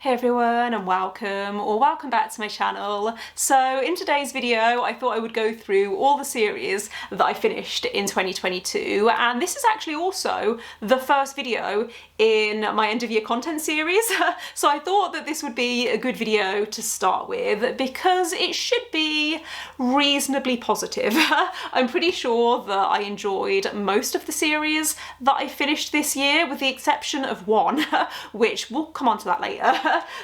Hey everyone, and welcome back to my channel. So in today's video I thought I would go through all the series that I finished in 2022, and this is actually also the first video in my end of year content series. So I thought that this would be a good video to start with because it should be reasonably positive. I'm pretty sure that I enjoyed most of the series that I finished this year, with the exception of one, which we'll come on to that later.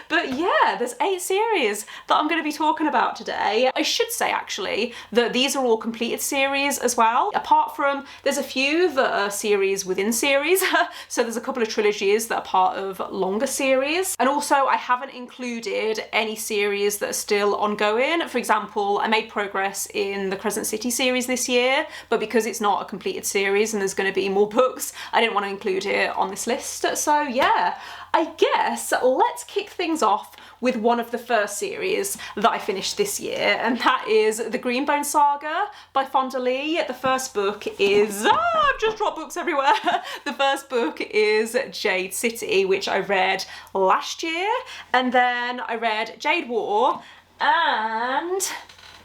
But yeah, there's 8 series that I'm going to be talking about today. I should say actually that these are all completed series as well, apart from there's a few that are series within series. So there's a couple of trilogies that are part of longer series, and also I haven't included any series that are still ongoing. For example, I made progress in the Crescent City series this year, but because it's not a completed series and there's going to be more books, I didn't want to include it on this list. So yeah, I guess let's kick things off with one of the first series that I finished this year, and that is the Greenbone Saga by Fonda. The first book is, I've just dropped books everywhere. The first book is Jade City, which I read last year, and then I read Jade War and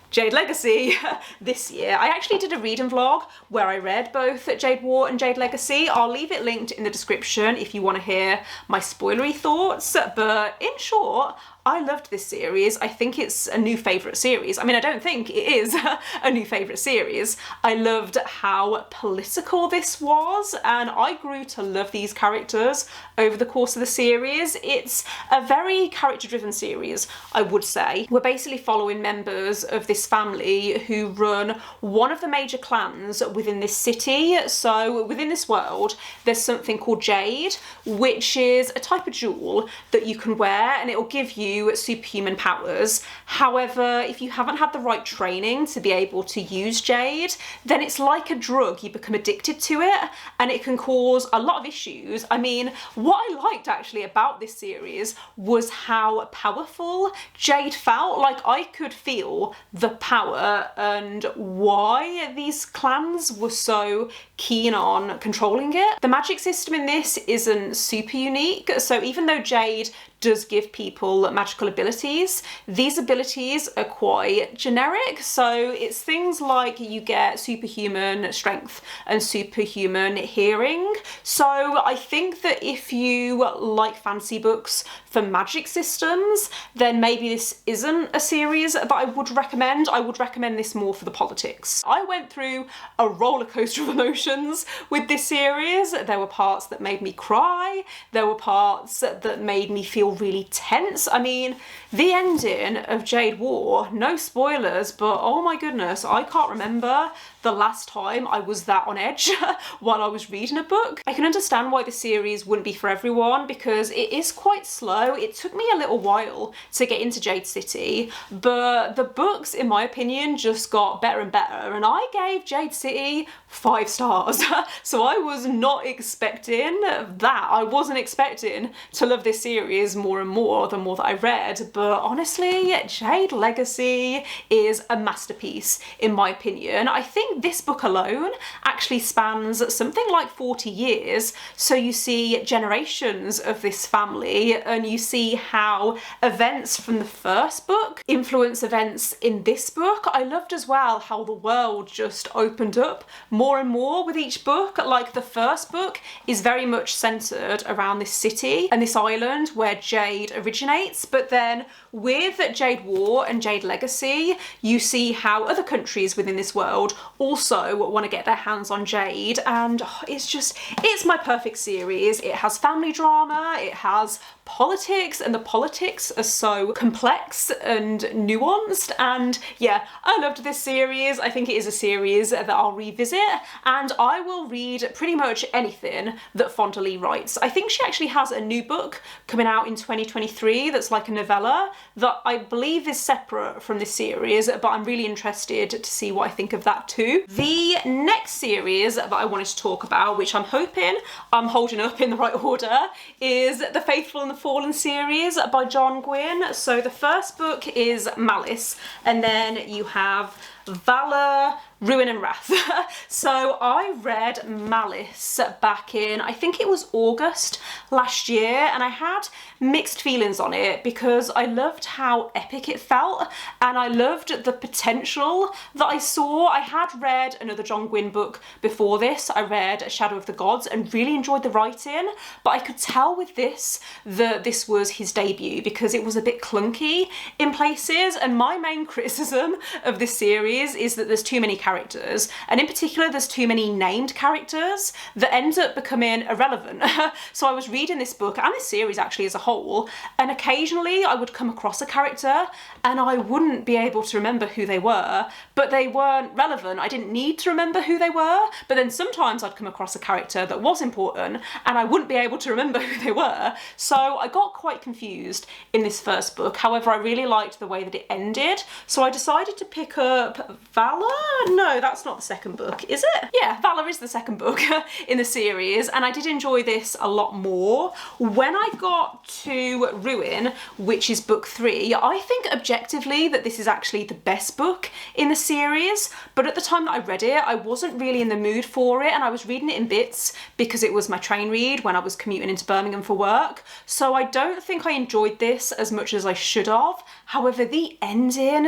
Jade Legacy this year. I actually did a reading vlog where I read both Jade War and Jade Legacy. I'll leave it linked in the description if you want to hear my spoilery thoughts, but in short, I loved this series. I think it's a new favourite series. I mean, I don't think it is a new favourite series. I loved how political this was, and I grew to love these characters over the course of the series. It's a very character-driven series, I would say. We're basically following members of this family who run one of the major clans within this city. So within this world, there's something called Jade, which is a type of jewel that you can wear, and it will give you superhuman powers. However, if you haven't had the right training to be able to use Jade, then it's like a drug. You become addicted to it, and it can cause a lot of issues. I mean, what I liked actually about this series was how powerful Jade felt. Like, I could feel the power and why these clans were so keen on controlling it. The magic system in this isn't super unique, so even though Jade does give people magical abilities, these abilities are quite generic. So it's things like you get superhuman strength and superhuman hearing. So I think that if you like fantasy books for magic systems, then maybe this isn't a series that I would recommend. I would recommend this more for the politics. I went through a roller coaster of emotions with this series. There were parts that made me cry. There were parts that made me feel really tense. I mean, the ending of Jade War, no spoilers, but oh my goodness, I can't remember the last time I was that on edge while I was reading a book. I can understand why the series wouldn't be for everyone because it is quite slow. It took me a little while to get into Jade City, but the books, in my opinion, just got better and better, and I gave Jade City 5 stars. So I was not expecting that. I wasn't expecting to love this series more and more the more that I read, but honestly, Jade Legacy is a masterpiece in my opinion. I think this book alone actually spans something like 40 years, so you see generations of this family, and you see how events from the first book influence events in this book. I loved as well how the world just opened up more and more with each book. Like, the first book is very much centered around this city and this island where Jade originates, but then with Jade War and Jade Legacy, you see how other countries within this world also want to get their hands on Jade, and it's my perfect series. It has family drama, it has politics, and the politics are so complex and nuanced, and yeah, I loved this series. I think it is a series that I'll revisit, and I will read pretty much anything that Fonda writes. I think she actually has a new book coming out in 2023 that's like a novella that I believe is separate from this series, but I'm really interested to see what I think of that too. The next series that I wanted to talk about, which I'm hoping I'm holding up in the right order, is the Faithfull and the Fallen series by Gwynne. So the first book is Malice, and then you have Valor, Ruin and Wrath. So I read Malice back in, I think it was August last year, and I had mixed feelings on it because I loved how epic it felt and I loved the potential that I saw. I had read another John Gwynne book before this. I read Shadow of the Gods and really enjoyed the writing, but I could tell with this that this was his debut because it was a bit clunky in places, and my main criticism of this series is that there's too many characters, and in particular there's too many named characters that end up becoming irrelevant. So I was reading this book and this series actually as a whole, and occasionally I would come across a character and I wouldn't be able to remember who they were, but they weren't relevant. I didn't need to remember who they were, but then sometimes I'd come across a character that was important and I wouldn't be able to remember who they were. So I got quite confused in this first book. However, I really liked the way that it ended, so I decided to pick up Valor? No, that's not the second book, is it? Yeah, Valor is the second book in the series, and I did enjoy this a lot more. When I got to Ruin, which is book 3, I think objectively that this is actually the best book in the series, but at the time that I read it, I wasn't really in the mood for it, and I was reading it in bits because it was my train read when I was commuting into Birmingham for work, so I don't think I enjoyed this as much as I should have. However, the ending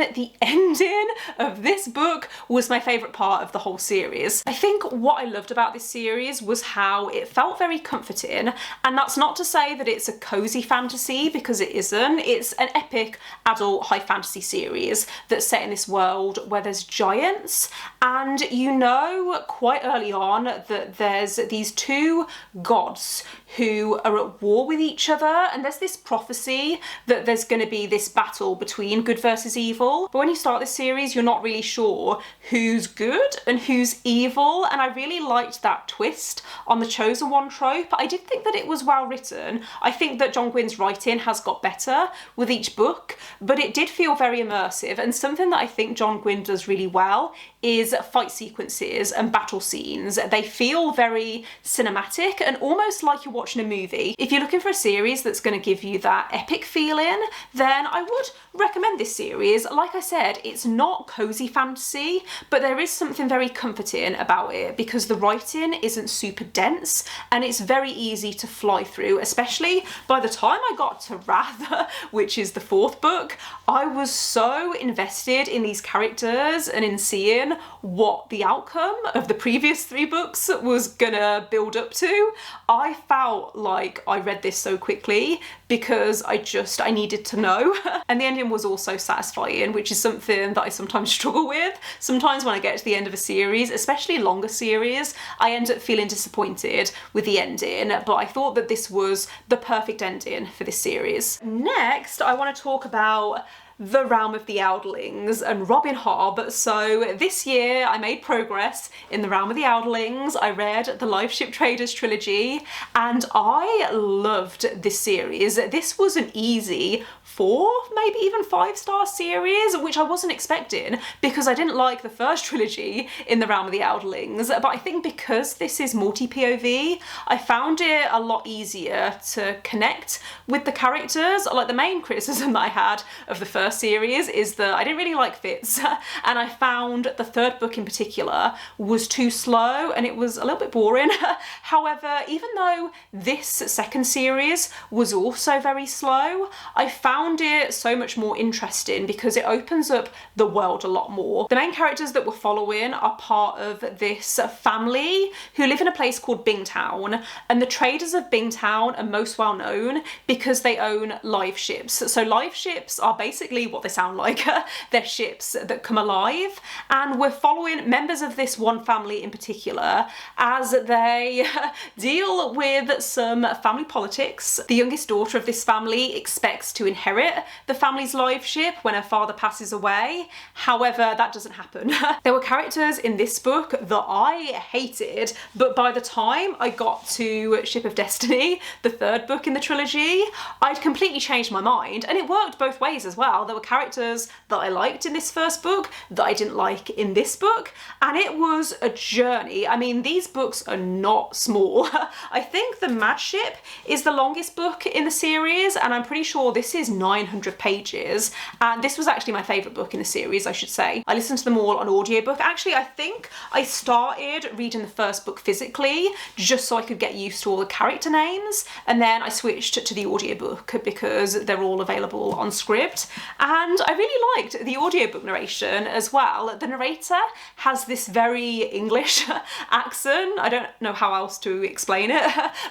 of this book was my favourite part of the whole series. I think what I loved about this series was how it felt very comforting, and that's not to say that it's a cosy fantasy, because it isn't. It's an epic adult high fantasy series that's set in this world where there's giants, and you know quite early on that there's these two gods who are at war with each other, and there's this prophecy that there's going to be this battle between good versus evil. But when you start this series, you're not really sure who's good and who's evil, and I really liked that twist on the chosen one trope. I did think that it was well written. I think that John Gwynne's writing has got better with each book, but it did feel very immersive, and something that I think John Gwynne does really well is fight sequences and battle scenes. They feel very cinematic and almost like you're watching a movie. If you're looking for a series that's going to give you that epic feeling, then I would recommend this series. Like I said, it's not cozy fantasy, but there is something very comforting about it because the writing isn't super dense and it's very easy to fly through, especially by the time I got to Wrath, which is the 4th book. I was so invested in these characters and in seeing what the outcome of the previous 3 books was gonna build up to. I felt like I read this so quickly because I needed to know. And the ending was also satisfying, which is something that I sometimes struggle with. Sometimes when I get to the end of a series, especially longer series, I end up feeling disappointed with the ending, but I thought that this was the perfect ending for this series. Next, I want to talk about The Realm of the Outlandings and Robin Hobb. So this year I made progress in The Realm of the Outlandings. I read the Liveship Traders trilogy and I loved this series. This was an easy 4, maybe even 5-star series, which I wasn't expecting because I didn't like the first trilogy in The Realm of the Outlandings. But I think because this is multi-POV, I found it a lot easier to connect with the characters. Like, the main criticism that I had of the first series is that I didn't really like Fitz, and I found the 3rd book in particular was too slow and it was a little bit boring. However, even though this second series was also very slow, I found it so much more interesting because it opens up the world a lot more. The main characters that we're following are part of this family who live in a place called Bingtown, and the traders of Bingtown are most well known because they own live ships. So live ships are basically what they sound like. They're ships that come alive, and we're following members of this one family in particular as they deal with some family politics. The youngest daughter of this family expects to inherit the family's live ship when her father passes away. However, that doesn't happen. There were characters in this book that I hated, but by the time I got to Ship of Destiny, the 3rd book in the trilogy, I'd completely changed my mind, and it worked both ways as well. well. There were characters that I liked in this first book that I didn't like in this book, and it was a journey. I mean, these books are not small. I think the Madship is the longest book in the series, and I'm pretty sure this is 900 pages, and this was actually my favourite book in the series, I should say. I listened to them all on audiobook. Actually, I think I started reading the first book physically just so I could get used to all the character names, and then I switched to the audiobook because they're all available on Scribd, and I really liked the audiobook narration as well. The narrator has this very English accent. I don't know how else to explain it,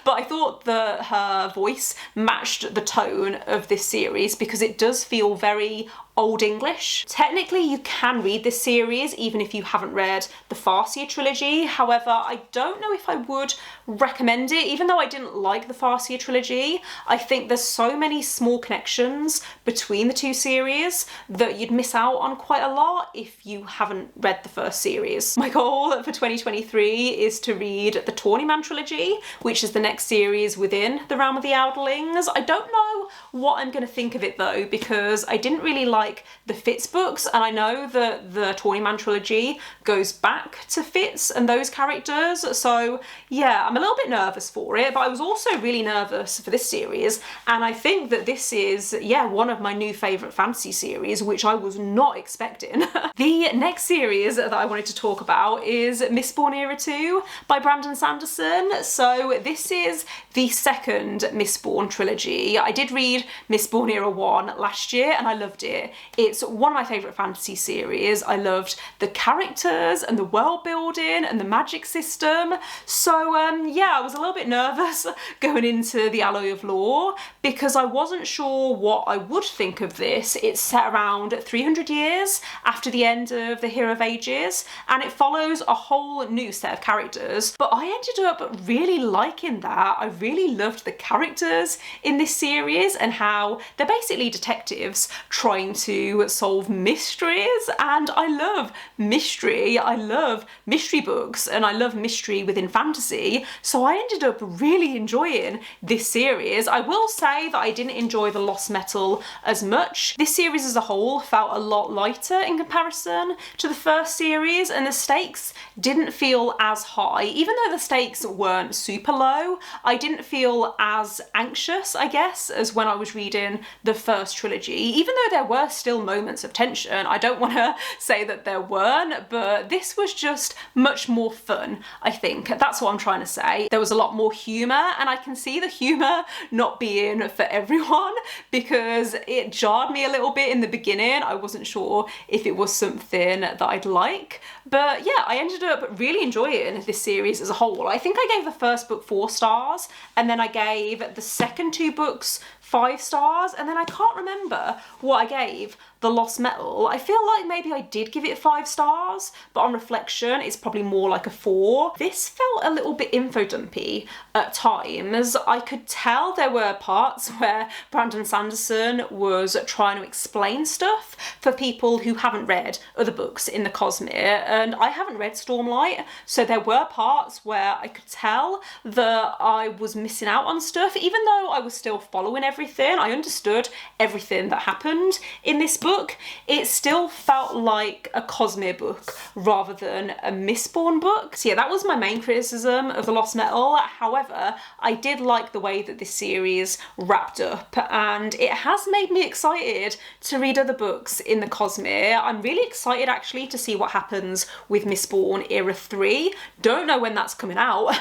but I thought that her voice matched the tone of this series because it does feel very Old English. Technically, you can read this series even if you haven't read the Farseer trilogy. However, I don't know if I would recommend it. Even though I didn't like the Farseer trilogy, I think there's so many small connections between the two series that you'd miss out on quite a lot if you haven't read the first series. My goal for 2023 is to read the Tawny trilogy, which is the next series within the Realm of the Outerlings. I don't know what I'm going to think of it though, because I didn't really like the Fitz books, and I know that the Tawny trilogy goes back to Fitz and those characters, so yeah, I'm a little bit nervous for it, but I was also really nervous for this series, and I think that this is, yeah, one of my new favourite fantasy series, which I was not expecting. The next series that I wanted to talk about is Mistborn Era 2 by Brandon Sanderson. So this is the second Mistborn trilogy. I did read Mistborn Era 1 last year and I loved it. It's one of my favourite fantasy series. I loved the characters and the world building and the magic system. So yeah, I was a little bit nervous going into the Alloy of Law because I wasn't sure what I would think of this. It's set around 300 years after the end of the Hero of Ages, and it follows a whole new set of characters, but I ended up really liking that. I really loved the characters in this series and how they're basically detectives trying to solve mysteries, and I love mystery. I love mystery books and I love mystery within fantasy, so I ended up really enjoying this series. I will say that I didn't enjoy the Lost Metal as much. This series as a whole felt a lot lighter in comparison to the first series, and the stakes didn't feel as high. Even though the stakes weren't super low, I didn't feel as anxious, I guess, as when I was reading the first trilogy. Even though there were still moments of tension, I don't want to say that there weren't, but this was just much more fun, I think. That's what I'm trying to say. There was a lot more humour, and I can see the humour not being for everyone because it jarred me a little bit in the beginning. I wasn't sure if it was something that I'd like, but yeah, I ended up really enjoying this series as a whole. I think I gave the first book 4 stars, and then I gave the second 2 books 5 stars, and then I can't remember what I gave the Lost Metal. I feel like maybe I did give it 5 stars, but on reflection it's probably more like a 4. This felt a little bit info-dumpy at times. I could tell there were parts where Brandon Sanderson was trying to explain stuff for people who haven't read other books in the Cosmere, and I haven't read Stormlight, so there were parts where I could tell that I was missing out on stuff. Even though I was still following everything, I understood everything that happened in this book, it still felt like a Cosmere book rather than a Mistborn book. So yeah, that was my main criticism of the Lost Metal. However, I did like the way that this series wrapped up, and it has made me excited to read other books in the Cosmere. I'm really excited actually to see what happens with Mistborn Era 3. Don't know when that's coming out,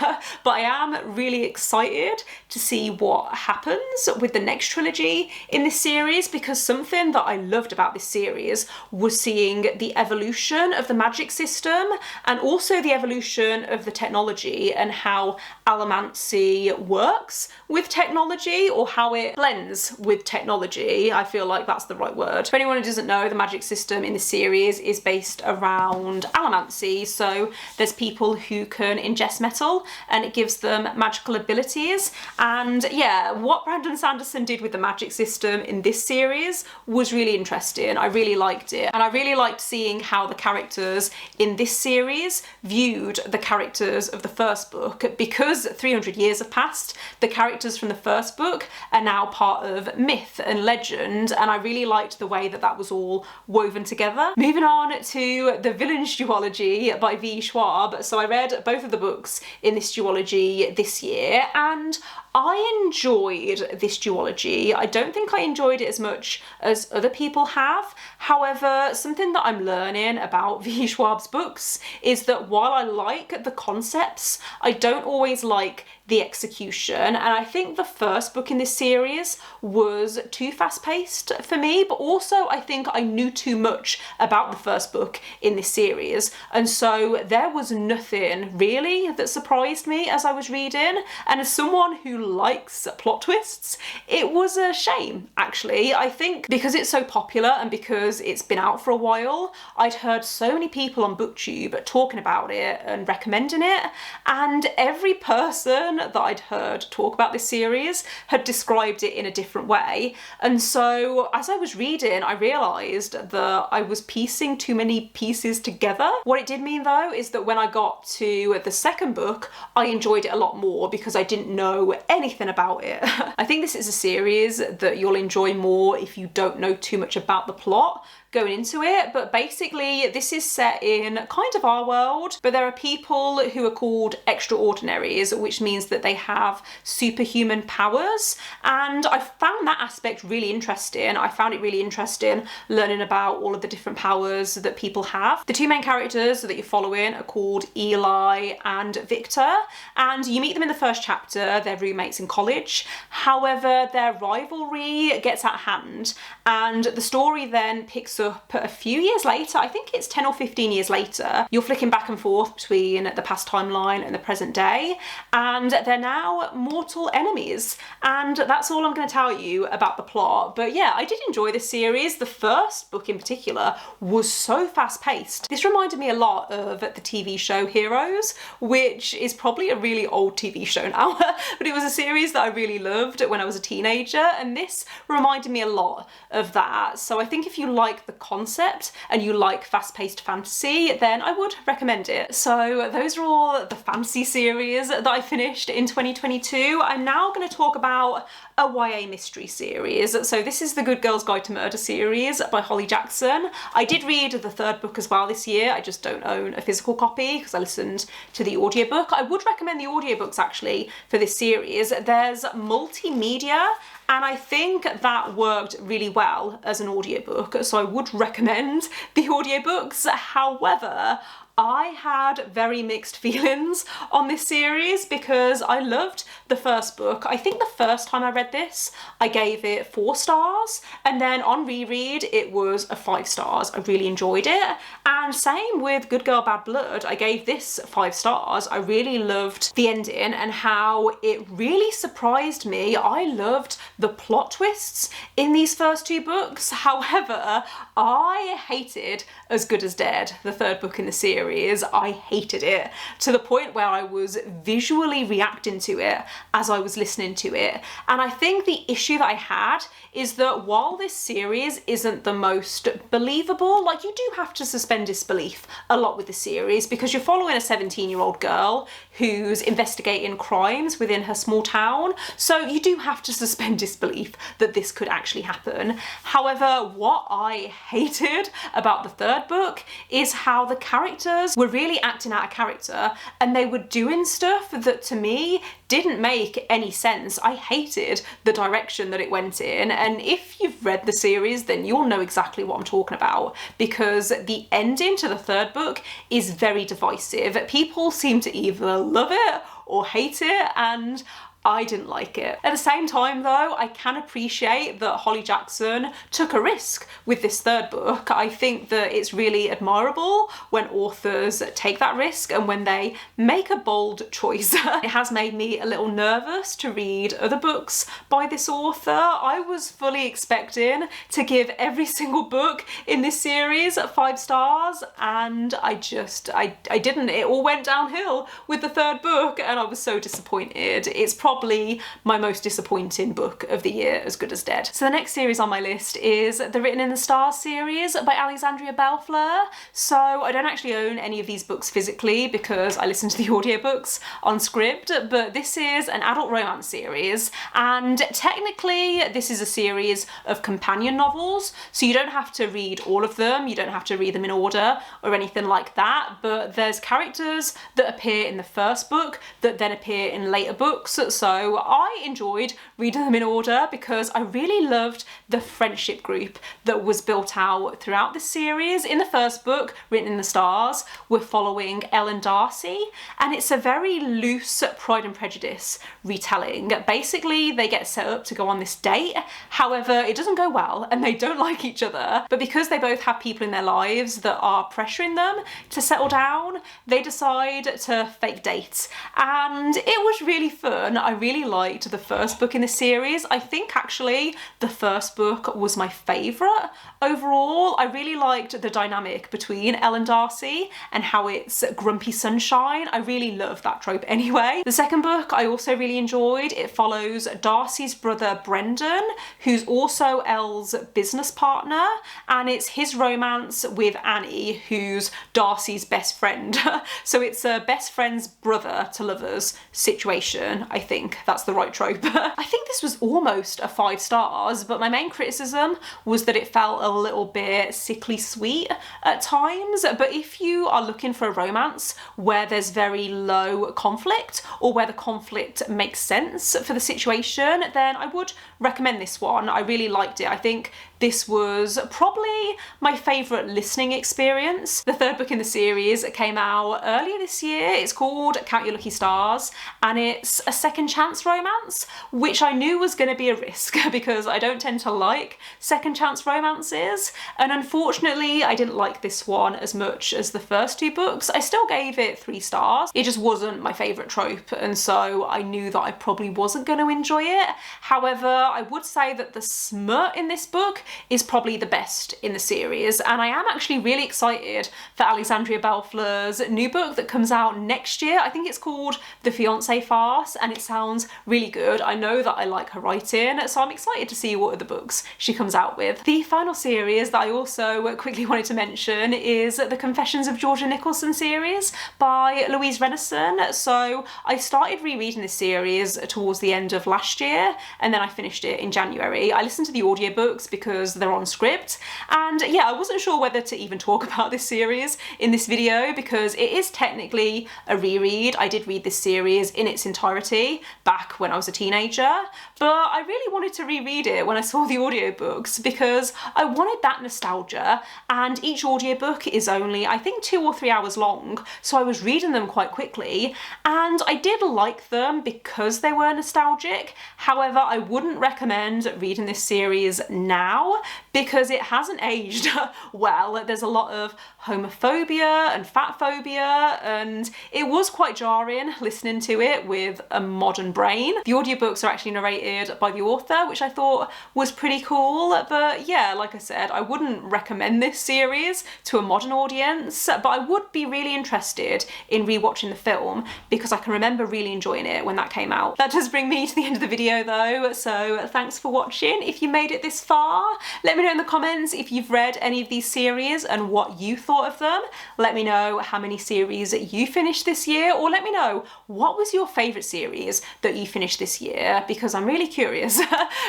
but I am really excited to see what happens with the next trilogy in this series, because something that I loved about this series was seeing the evolution of the magic system and also the evolution of the technology and how allomancy works with technology, or how it blends with technology. I feel like that's the right word. For anyone who doesn't know, the magic system in the series is based around allomancy. So there's people who can ingest metal and it gives them magical abilities. And yeah, what Brandon Sanderson Sanderson did with the magic system in this series was really interesting. I really liked it, and I really liked seeing how the characters in this series viewed the characters of the first book. Because 300 years have passed, the characters from the first book are now part of myth and legend, and I really liked the way that that was all woven together. Moving on to the Villains duology by V. Schwab. So I read both of the books in this duology this year, and I enjoyed this duology. I don't think I enjoyed it as much as other people have. However, something that I'm learning about V. Schwab's books is that while I like the concepts, I don't always like the execution, and I think the first book in this series was too fast-paced for me, but also I think I knew too much about the first book in this series, and so there was nothing really that surprised me as I was reading, and as someone who likes plot twists, it was a shame actually. I think because it's so popular and because it's been out for a while, I'd heard so many people on BookTube talking about it and recommending it, and every person that I'd heard talk about this series had described it in a different way, and so as I was reading I realised that I was piecing too many pieces together. What it did mean though is that when I got to the second book I enjoyed it a lot more because I didn't know anything about it. I think this is a series that you'll enjoy more if you don't know too much about the plot going into it, but basically this is set in kind of our world, but there are people who are called extraordinaries, which means that they have superhuman powers, and I found that aspect really interesting. I found it really interesting learning about all of the different powers that people have. The two main characters that you're following are called Eli and Victor, and you meet them in the first chapter. They're roommates in college. However, their rivalry gets out of hand, and the story then picks up a few years later. I think it's 10 or 15 years later. You're flicking back and forth between the past timeline and the present day, and they're now mortal enemies, and that's all I'm going to tell you about the plot. But yeah, I did enjoy this series. The first book in particular was so fast-paced. This reminded me a lot of the TV show Heroes, which is probably a really old TV show now, but it was a series that I really loved when I was a teenager, and this reminded me a lot of that. So I think if you like the concept and you like fast-paced fantasy, then I would recommend it. So those are all the fantasy series that I finished in 2022. I'm now going to talk about a YA mystery series. So this is the Good Girl's Guide to Murder series by Holly Jackson. I did read the third book as well this year. I just don't own a physical copy because I listened to the audiobook. I would recommend the audiobooks actually for this series. There's multimedia, and I think that worked really well as an audiobook, so I would recommend the audiobooks. However, I had very mixed feelings on this series because I loved the first book. I think the first time I read this, I gave it 4 stars, and then on reread, it was a 5 stars. I really enjoyed it. And same with Good Girl, Bad Blood. I gave this 5 stars. I really loved the ending and how it really surprised me. I loved the plot twists in these first 2 books. However, I hated As Good as Dead, the third book in the series. I hated it to the point where I was visually reacting to it as I was listening to it. And I think the issue that I had is that while this series isn't the most believable, like, you do have to suspend disbelief a lot with the series because you're following a 17-year-old girl who's investigating crimes within her small town, so you do have to suspend disbelief that this could actually happen. However, what I hated about the third book is how the characters were really acting out of character, and they were doing stuff that to me didn't make any sense. I hated the direction that it went in, and if you've read the series then you'll know exactly what I'm talking about, because the ending to the third book is very divisive. People seem to either love it or hate it, and I didn't like it. At the same time though, I can appreciate that Holly Jackson took a risk with this third book. I think that it's really admirable when authors take that risk and when they make a bold choice. It has made me a little nervous to read other books by this author. I was fully expecting to give every single book in this series 5 stars, and I didn't. It all went downhill with the third book and I was so disappointed. It's probably probably my most disappointing book of the year, As Good as Dead. So the next series on my list is the Written in the Stars series by Alexandria Bellefleur. So I don't actually own any of these books physically because I listen to the audiobooks on Scribd, but this is an adult romance series, and technically this is a series of companion novels, so you don't have to read all of them, you don't have to read them in order or anything like that, but there's characters that appear in the first book that then appear in later books, so I enjoyed reading them in order because I really loved the friendship group that was built out throughout the series. In the first book, Written in the Stars, we're following Elle and Darcy, and it's a very loose Pride and Prejudice retelling. Basically, they get set up to go on this date, however, it doesn't go well and they don't like each other, but because they both have people in their lives that are pressuring them to settle down, they decide to fake date, and it was really fun. I really liked the first book in the series. I think actually the first book was my favourite overall. I really liked the dynamic between Elle and Darcy and how it's grumpy sunshine. I really love that trope anyway. The second book I also really enjoyed. It follows Darcy's brother Brendan, who's also Elle's business partner, and it's his romance with Annie, who's Darcy's best friend. So it's a best friend's brother to lovers situation. I think that's the right trope. I think this was almost a 5 stars, but my main criticism was that it felt a little bit sickly sweet at times. But if you are looking for a romance where there's very low conflict, or where the conflict makes sense for the situation, then I would recommend this one. I really liked it. I think this was probably my favourite listening experience. The third book in the series came out earlier this year. It's called Count Your Lucky Stars, and it's a second chance romance, which I knew was going to be a risk because I don't tend to like second chance romances, and unfortunately I didn't like this one as much as the first 2 books. I still gave it 3 stars. It just wasn't my favourite trope, and so I knew that I probably wasn't going to enjoy it. However, I would say that the smut in this book is probably the best in the series, and I am actually really excited for Alexandria Bellefleur's new book that comes out next year. I think it's called The Fiancé Farce, and it sounds really good. I know that I like her writing, so I'm excited to see what other books she comes out with. The final series that I also quickly wanted to mention is the Confessions of Georgia Nicholson series by Louise Rennison. So I started rereading this series towards the end of last year, and then I finished it in January. I listened to the audiobooks because they're on Scribd, and yeah, I wasn't sure whether to even talk about this series in this video because it is technically a reread. I did read this series in its entirety back when I was a teenager, but I really wanted to reread it when I saw the audiobooks because I wanted that nostalgia, and each audiobook is only, I think, 2 or 3 hours long, so I was reading them quite quickly, and I did like them because they were nostalgic. However, I wouldn't recommend reading this series now because it hasn't aged well. There's a lot of homophobia and fat phobia, and it was quite jarring listening to it with a modern brain. The audiobooks are actually narrated by the author, which I thought was pretty cool, but yeah, like I said, I wouldn't recommend this series to a modern audience, but I would be really interested in rewatching the film because I can remember really enjoying it when that came out. That does bring me to the end of the video though, so thanks for watching. If you made it this far, let me know in the comments if you've read any of these series and what you thought of them. Let me know how many series you finished this year, or let me know what was your favourite series that you finished this year because I'm really curious.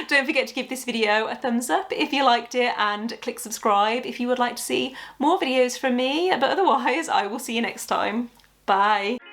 Don't forget to give this video a thumbs up if you liked it, and click subscribe if you would like to see more videos from me, but otherwise I will see you next time. Bye!